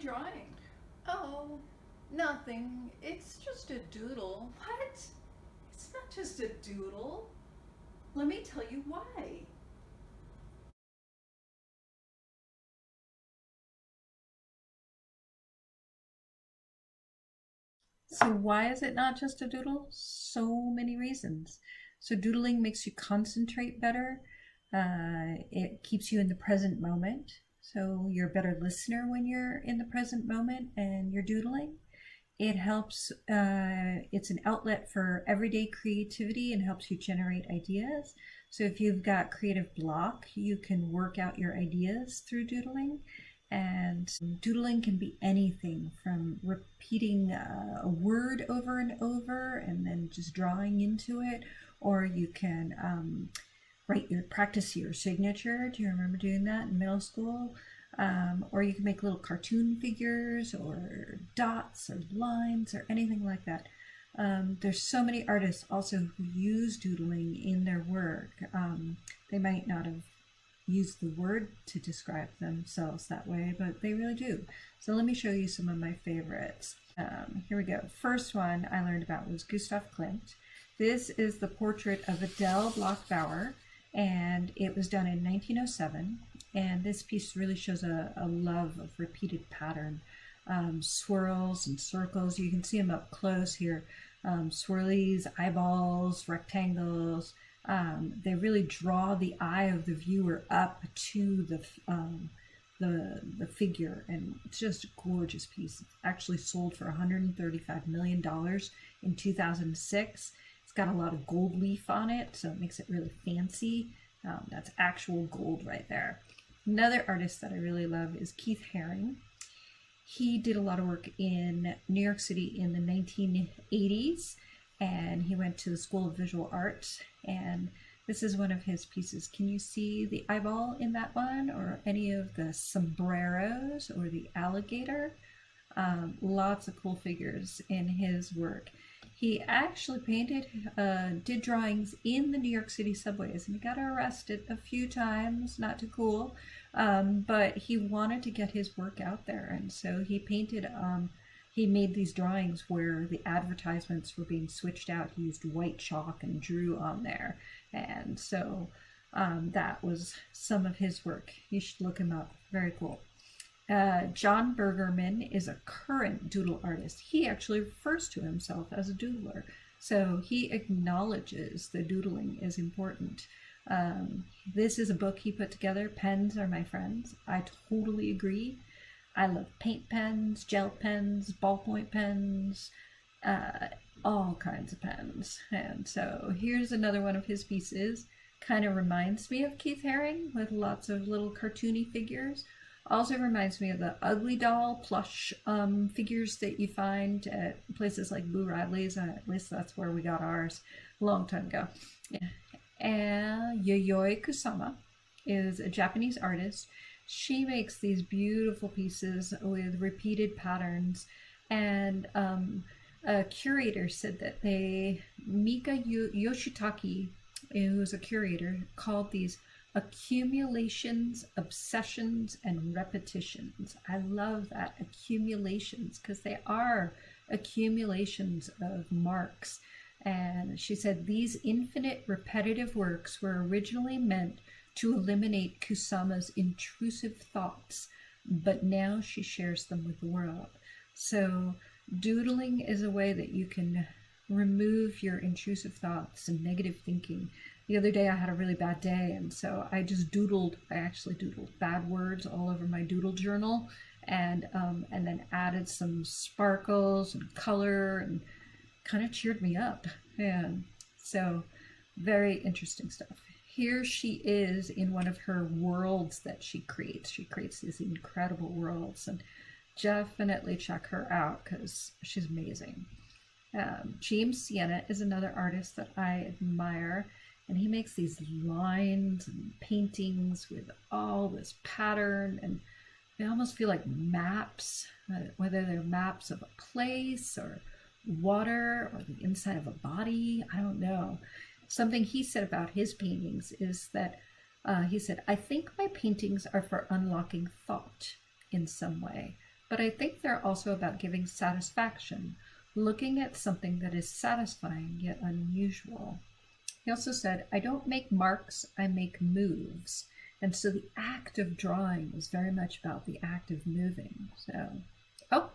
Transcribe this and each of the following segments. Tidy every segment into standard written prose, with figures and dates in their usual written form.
drawing? Oh, nothing. It's just a doodle. What? It's not just a doodle. Let me tell you why. So why is it not just a doodle? So many reasons. So doodling makes you concentrate better. It keeps you in the present moment. So you're a better listener when you're in the present moment and you're doodling. It helps, it's an outlet for everyday creativity and helps you generate ideas. So if you've got creative block, you can work out your ideas through doodling. And doodling can be anything from repeating a word over and over and then just drawing into it, or you can practice your signature. Do you remember doing that in middle school? Or you can make little cartoon figures or dots or lines or anything like that. There's so many artists also who use doodling in their work. They might not have used the word to describe themselves that way, but they really do. So let me show you some of my favorites. Here we go. First one I learned about was Gustav Klint. This is the portrait of Adele Bloch-Bauer, and it was done in 1907. And this piece really shows a love of repeated pattern. Swirls and circles, you can see them up close here. Swirlies, eyeballs, rectangles. They really draw the eye of the viewer up to the figure, and it's just a gorgeous piece. It's actually sold for $135 million in 2006. It's got a lot of gold leaf on it, so it makes it really fancy. That's actual gold right there. Another artist that I really love is Keith Haring. He did a lot of work in New York City in the 1980s, and he went to the School of Visual Arts, and this is one of his pieces. Can you see the eyeball in that one, or any of the sombreros or the alligator? Lots of cool figures in his work. He actually did drawings in the New York City subways, and he got arrested a few times, not too cool, but he wanted to get his work out there, and so he made these drawings where the advertisements were being switched out. He used white chalk and drew on there, and so that was some of his work. You should look him up. Very cool. John Bergerman is a current doodle artist. He actually refers to himself as a doodler, so he acknowledges that doodling is important. This is a book he put together, Pens Are My Friends. I totally agree. I love paint pens, gel pens, ballpoint pens, all kinds of pens. And so here's another one of his pieces. Kind of reminds me of Keith Haring with lots of little cartoony figures. Also reminds me of the Ugly Doll plush figures that you find at places like Boo Radley's. At least that's where we got ours a long time ago. Yeah. And Yayoi Kusama is a Japanese artist. She makes these beautiful pieces with repeated patterns, and a curator said that Mika Yoshitaki, who's a curator, called these accumulations, obsessions, and repetitions. I love that, accumulations, because they are accumulations of marks. And she said these infinite repetitive works were originally meant to eliminate Kusama's intrusive thoughts, but now she shares them with the world. So doodling is a way that you can remove your intrusive thoughts and negative thinking. The other day I had a really bad day, and so I actually doodled bad words all over my doodle journal, and then added some sparkles and color, and kind of cheered me up. And so very interesting stuff. Here she is in one of her worlds that she creates. She creates these incredible worlds, and definitely check her out because she's amazing. James Sienna is another artist that I admire, and he makes these lines and paintings with all this pattern, and they almost feel like maps, whether they're maps of a place or water or the inside of a body. I don't know. Something he said about his paintings is that he said, I think my paintings are for unlocking thought in some way. but I think they're also about giving satisfaction, looking at something that is satisfying yet unusual. He also said, I don't make marks, I make moves. And so the act of drawing is very much about the act of moving. So, oh,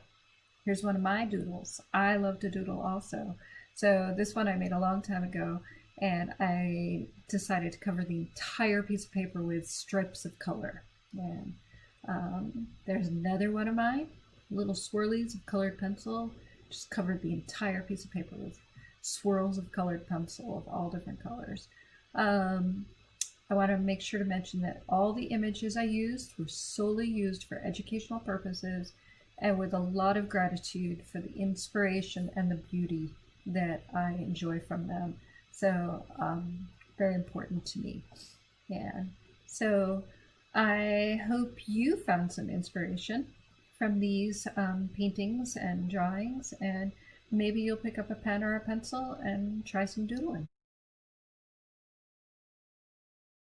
here's one of my doodles. I love to doodle also. So this one I made a long time ago, and I decided to cover the entire piece of paper with stripes of color. And there's another one of mine, little swirlies of colored pencil, just covered the entire piece of paper with swirls of colored pencil of all different colors. I want to make sure to mention that all the images I used were solely used for educational purposes and with a lot of gratitude for the inspiration and the beauty that I enjoy from them. So very important to me. Yeah. So I hope you found some inspiration from these paintings and drawings, and maybe you'll pick up a pen or a pencil and try some doodling.